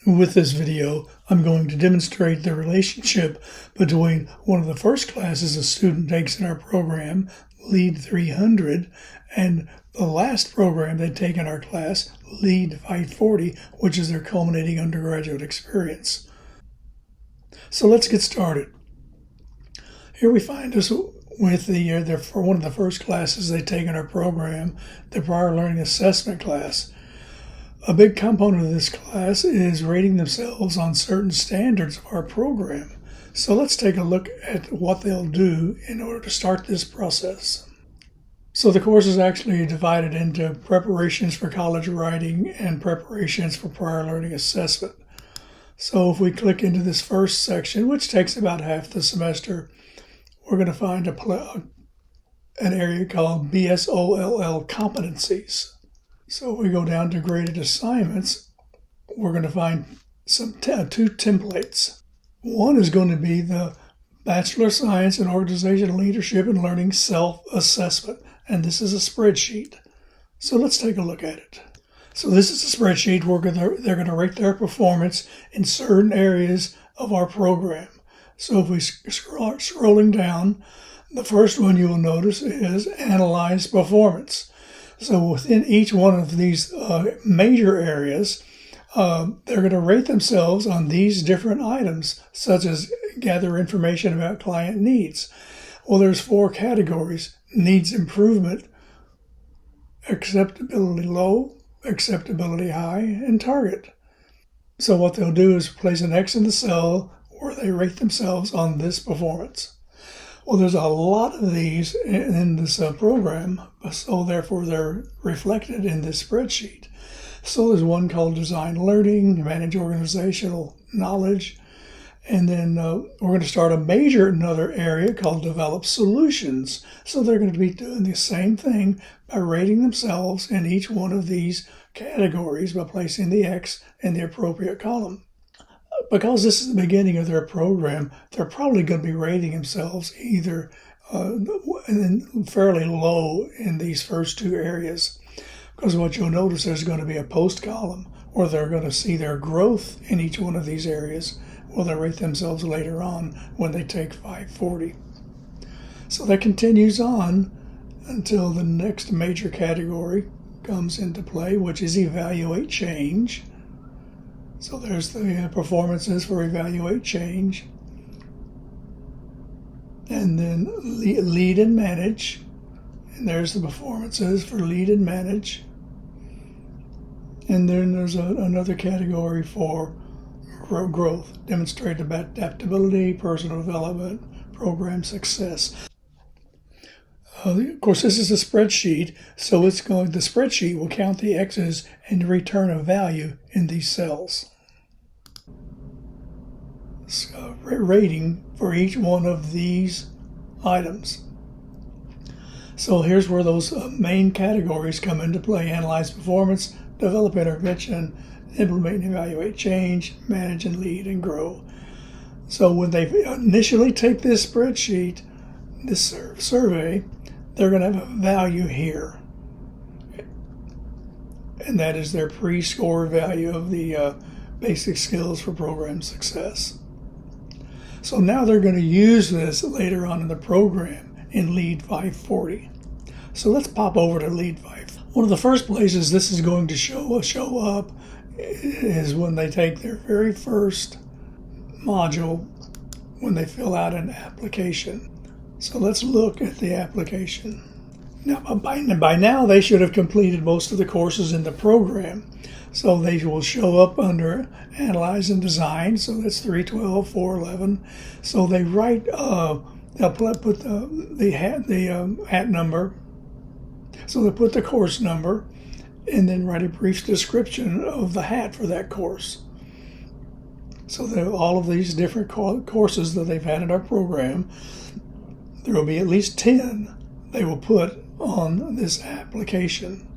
With this video, I'm going to demonstrate the relationship between one of the first classes a student takes in our program, LEAD 300, and the last program they take in our class, LEAD 540, which is their culminating undergraduate experience. So let's get started. Here we find us with for one of the first classes they take in our program, the Prior Learning Assessment class. A big component of this class is rating themselves on certain standards of our program. So let's take a look at what they'll do in order to start this process. So the course is actually divided into preparations for college writing and preparations for prior learning assessment. So if we click into this first section, which takes about half the semester, we're going to find an area called BSOLL competencies. So if we go down to graded assignments, we're going to find two templates. One is going to be the Bachelor of Science in Organizational Leadership and Learning Self-Assessment, and this is a spreadsheet. So let's take a look at it. So this is a spreadsheet where they're going to rate their performance in certain areas of our program. So if we scrolling down, the first one you will notice is Analyze Performance. So within each one of these major areas, they're going to rate themselves on these different items, such as gather information about client needs. Well, there's 4 categories: needs improvement, acceptability low, acceptability high, and target. So what they'll do is place an X in the cell where they rate themselves on this performance. Well, there's a lot of these in this program, so therefore they're reflected in this spreadsheet. So there's one called Design Learning, Manage Organizational Knowledge, and then we're going to start another area called Develop Solutions. So they're going to be doing the same thing by rating themselves in each one of these categories by placing the X in the appropriate column. Because this is the beginning of their program, they're probably going to be rating themselves either fairly low in these first 2 areas. Because what you'll notice, there's going to be a post column where they're going to see their growth in each one of these areas. Well, they rate themselves later on when they take 540. So that continues on until the next major category comes into play, which is Evaluate Change. So there's the performances for Evaluate Change. And then Lead and Manage. And there's the performances for Lead and Manage. And then there's another category for growth, demonstrate adaptability, personal development, program success. Of course, this is a spreadsheet, so the spreadsheet will count the X's and return a value in these cells. So, rating for each one of these items. So here's where those main categories come into play: Analyze Performance, Develop Intervention, Implement and Evaluate Change, Manage and Lead and Grow. So when they initially take this spreadsheet, this survey, they're going to have a value here. And that is their pre-score value of the basic skills for program success. So now they're going to use this later on in the program in LEAD 540. So let's pop over to LEAD 5. One of the first places this is going to show up is when they take their very first module, when they fill out an application. So let's look at the application. Now, by now, they should have completed most of the courses in the program. So they will show up under Analyze and Design. So that's 312, 411. So they write, they'll put the hat number. So they put the course number and then write a brief description of the hat for that course. So all of these different courses that they've had in our program, there will be at least 10 they will put on this application.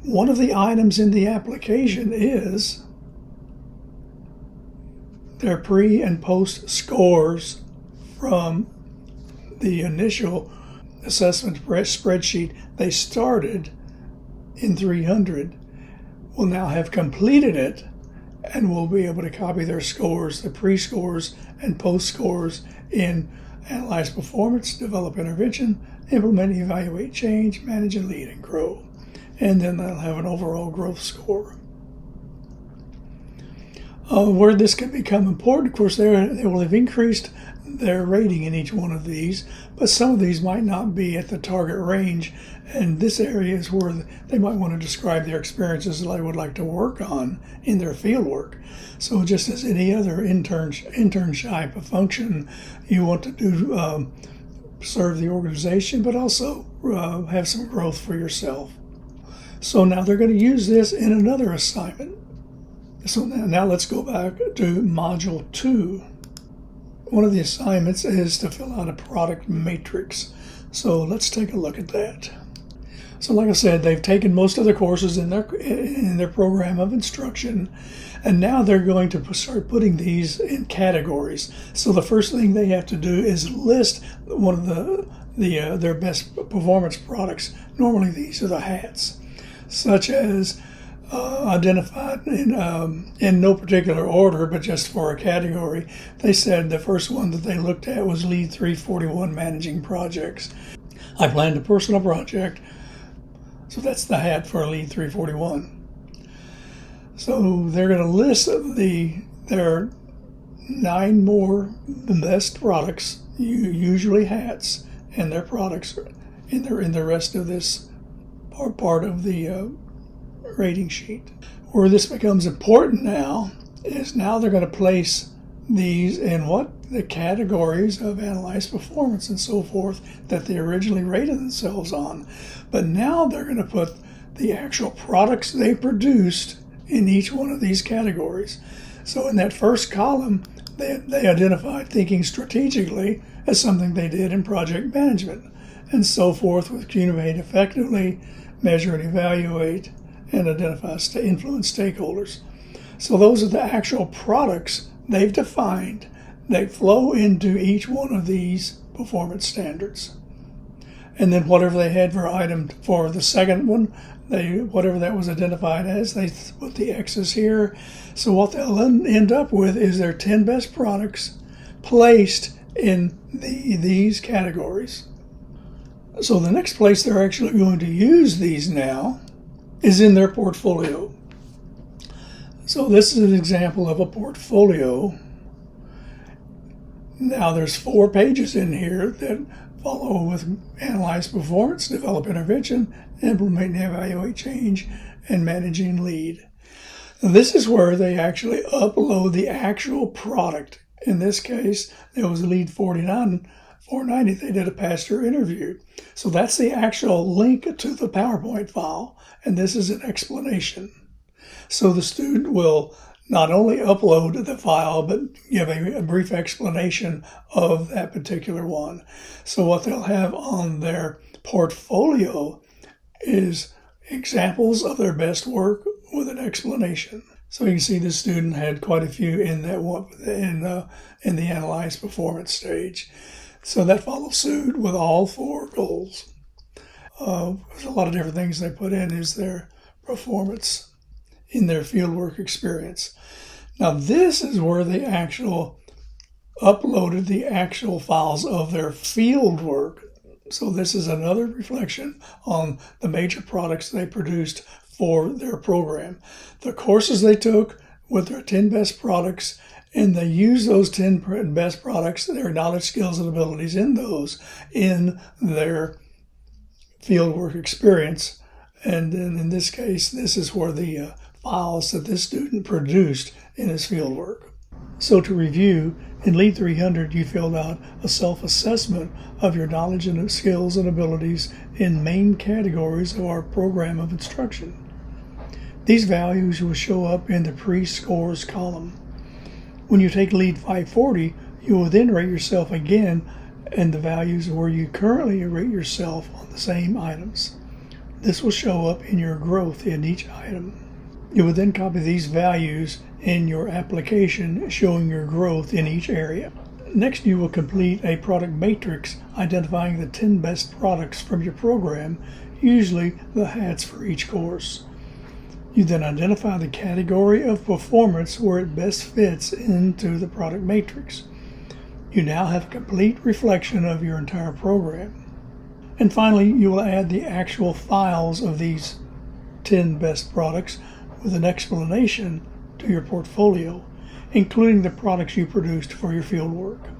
One of the items in the application is their pre and post scores from the initial assessment spreadsheet they started in 300 will now have completed it and we'll be able to copy their scores, the pre-scores and post-scores in Analyze Performance, Develop Intervention, Implement, Evaluate Change, Manage and Lead and Grow. And then they'll have an overall growth score. Where this can become important, of course, they will have increased their rating in each one of these, but some of these might not be at the target range, and this area is where they might want to describe their experiences that they would like to work on in their field work. So just as any other internship function, you want to do serve the organization, but also have some growth for yourself. So now they're going to use this in another assignment. So now let's go back to Module 2. One of the assignments is to fill out a product matrix. So let's take a look at that. So like I said, they've taken most of the courses in their program of instruction, and now they're going to start putting these in categories. So the first thing they have to do is list one of their best performance products. Normally these are the hats, such as identified in no particular order, but just for a category. They said the first one that they looked at was Lead 341, Managing Projects. I planned a personal project, so that's the hat for Lead 341. So they're going to list their 9 more best products, usually hats, and their products in the rest of this part of the rating sheet. Where this becomes important now is now they're going to place these in the categories of Analyze Performance and so forth that they originally rated themselves on. But now they're going to put the actual products they produced in each one of these categories. So in that first column, they identified thinking strategically as something they did in project management, and so forth with communicate effectively, measure and evaluate, and identify to influence stakeholders. So those are the actual products they've defined. They flow into each one of these performance standards. And then whatever they had for the second one, whatever that was identified as, they put the X's here. So what they'll end up with is their 10 best products placed in these categories. So the next place they're actually going to use these now is in their portfolio. So this is an example of a portfolio. Now there's 4 pages in here that follow with Analyze Performance, Develop Intervention, Implement and Evaluate Change, and Managing Lead. This is where they actually upload the actual product. In this case, there was Lead 490. They did a pastor interview. So that's the actual link to the PowerPoint file, and this is an explanation. So the student will not only upload the file, but give a brief explanation of that particular one. So what they'll have on their portfolio is examples of their best work with an explanation. So you can see the student had quite a few in that one in the Analyze Performance stage. So that follows suit with all 4 goals. There's a lot of different things they put in is their performance in their fieldwork experience. Now this is where they uploaded the actual files of their field work. So this is another reflection on the major products they produced for their program. The courses they took with their 10 best products, and they use those 10 best products, their knowledge, skills, and abilities in their fieldwork experience. And then in this case, this is where the files that this student produced in his fieldwork. So to review, in Lead 300, you filled out a self-assessment of your knowledge and skills and abilities in main categories of our program of instruction. These values will show up in the pre-scores column. When you take Lead 540, you will then rate yourself again in the values where you currently rate yourself on the same items. This will show up in your growth in each item. You will then copy these values in your application showing your growth in each area. Next, you will complete a product matrix identifying the 10 best products from your program, usually the hats for each course. You then identify the category of performance where it best fits into the product matrix. You now have a complete reflection of your entire program. And finally, you will add the actual files of these 10 best products with an explanation to your portfolio, including the products you produced for your fieldwork.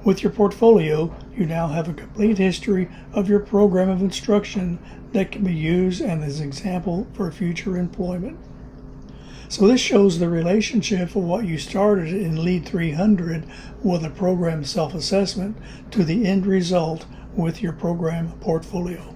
With your portfolio, you now have a complete history of your program of instruction that can be used as an example for future employment. So this shows the relationship of what you started in LEAD 300 with a program self-assessment to the end result with your program portfolio.